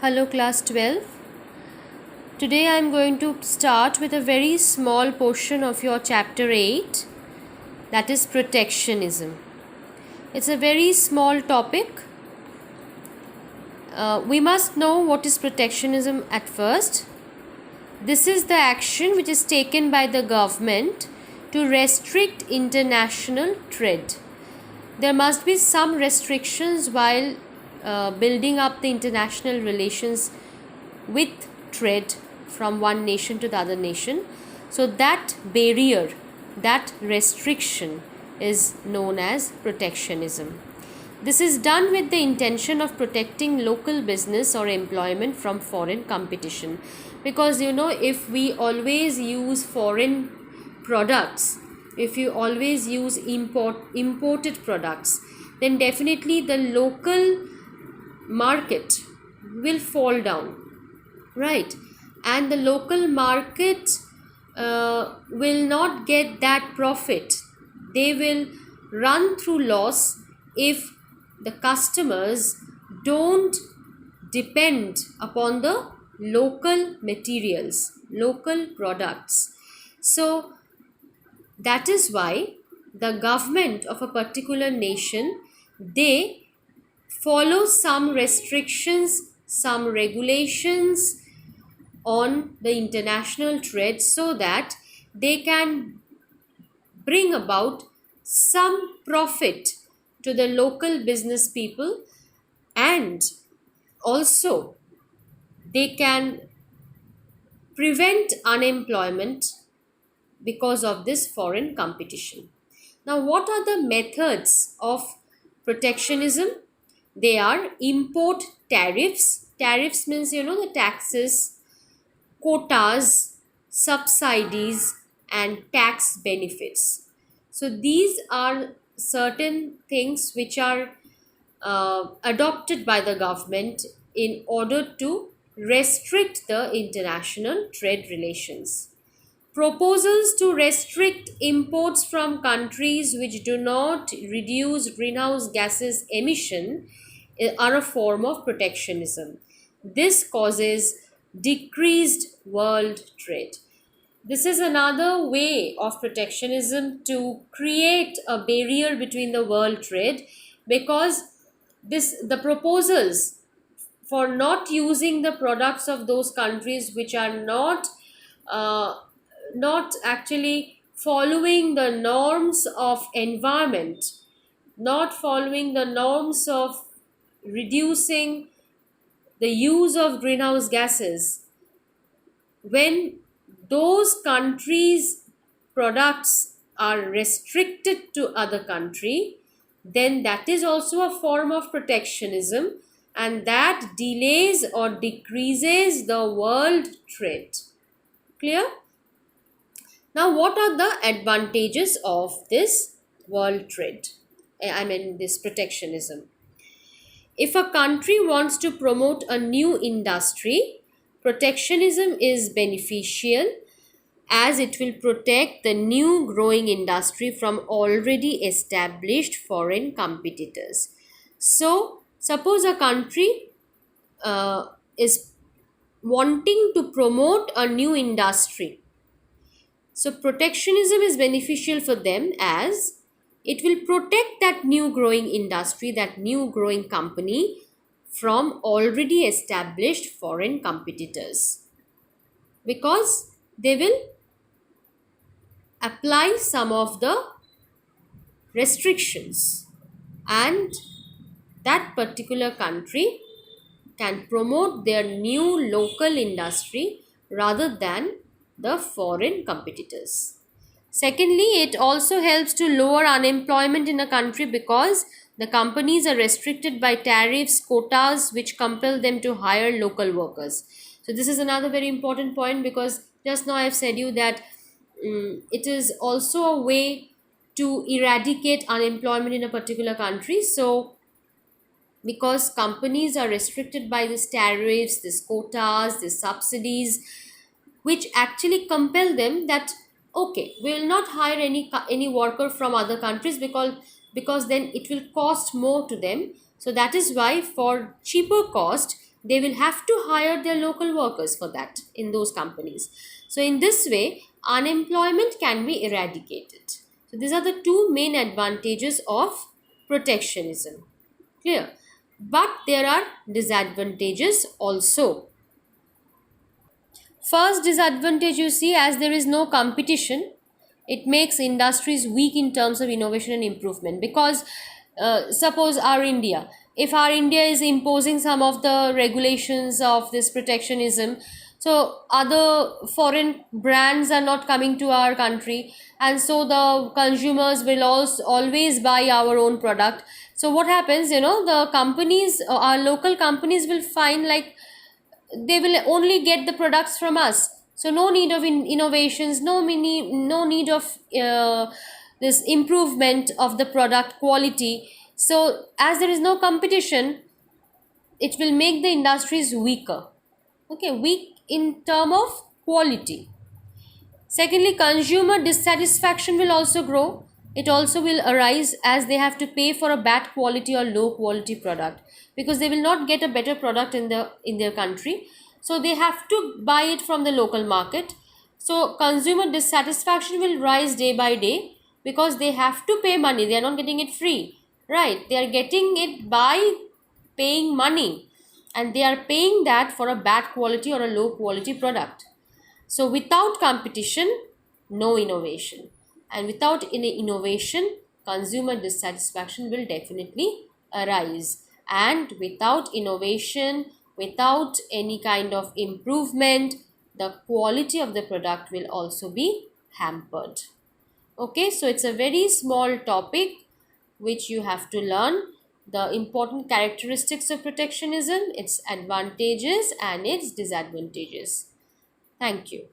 Hello class 12. Today I am going to start with a very small portion of your chapter 8, that is protectionism. It's a very small topic. We must know what is protectionism at first. This is the action which is taken by the government to restrict international trade. There must be some restrictions while building up the international relations with trade from one nation to the other nation. So that barrier, that restriction is known as protectionism. This is done with the intention of protecting local business or employment from foreign competition. Because if we always use foreign products, if you always use imported products, then definitely the local market will fall down, right? And the local market will not get that profit. They will run through loss if the customers don't depend upon the local materials, local products. So that is why the government of a particular nation, they follow some restrictions, some regulations on the international trade so that they can bring about some profit to the local business people, and also they can prevent unemployment because of this foreign competition. Now, what are the methods of protectionism? They are import tariffs. Tariffs means the taxes, quotas, subsidies, and tax benefits. So these are certain things which are adopted by the government in order to restrict the international trade relations. Proposals to restrict imports from countries which do not reduce greenhouse gases emission are a form of protectionism. This causes decreased world trade. This is another way of protectionism to create a barrier between the world trade, because the proposals for not using the products of those countries which are uh, not actually following the norms of environment, not following the norms of reducing the use of greenhouse gases. When those countries' products are restricted to other country, then that is also a form of protectionism, and that delays or decreases the world trade. Clear? Now, what are the advantages of this world trade? I mean, this protectionism. If a country wants to promote a new industry, protectionism is beneficial as it will protect the new growing industry from already established foreign competitors. So, suppose a country is wanting to promote a new industry. So, protectionism is beneficial for them as it will protect that new growing industry, that new growing company from already established foreign competitors, because they will apply some of the restrictions, and that particular country can promote their new local industry rather than the foreign competitors. Secondly, it also helps to lower unemployment in a country because the companies are restricted by tariffs, quotas, which compel them to hire local workers. So, this is another very important point, because just now I have said you that it is also a way to eradicate unemployment in a particular country. So, because companies are restricted by these tariffs, these quotas, these subsidies, which actually compel them that okay, we will not hire any worker from other countries, because then it will cost more to them. So that is why for cheaper cost They will have to hire their local workers for that in those companies. So in this way, unemployment can be eradicated. So these are the two main advantages of protectionism. Clear? But there are disadvantages also. First disadvantage you see, as there is no competition, it makes industries weak in terms of innovation and improvement. Because suppose our India, if our India is imposing some of the regulations of this protectionism, so other foreign brands are not coming to our country, and so the consumers will also always buy our own product. So what happens, the companies, our local companies will find like they will only get the products from us, so no need of innovations, no need of this improvement of the product quality. So as there is no competition, it will make the industries weaker. Okay, weak in term of quality. Secondly, consumer dissatisfaction will also grow. It also will arise as they have to pay for a bad quality or low quality product, because they will not get a better product in their country. So they have to buy it from the local market. So consumer dissatisfaction will rise day by day because they have to pay money. They are not getting it free, right? They are getting it by paying money, and they are paying that for a bad quality or a low quality product. So without competition, no innovation. And without any innovation, consumer dissatisfaction will definitely arise. And without innovation, without any kind of improvement, the quality of the product will also be hampered. Okay, so it's a very small topic which you have to learn. The important characteristics of protectionism, its advantages and its disadvantages. Thank you.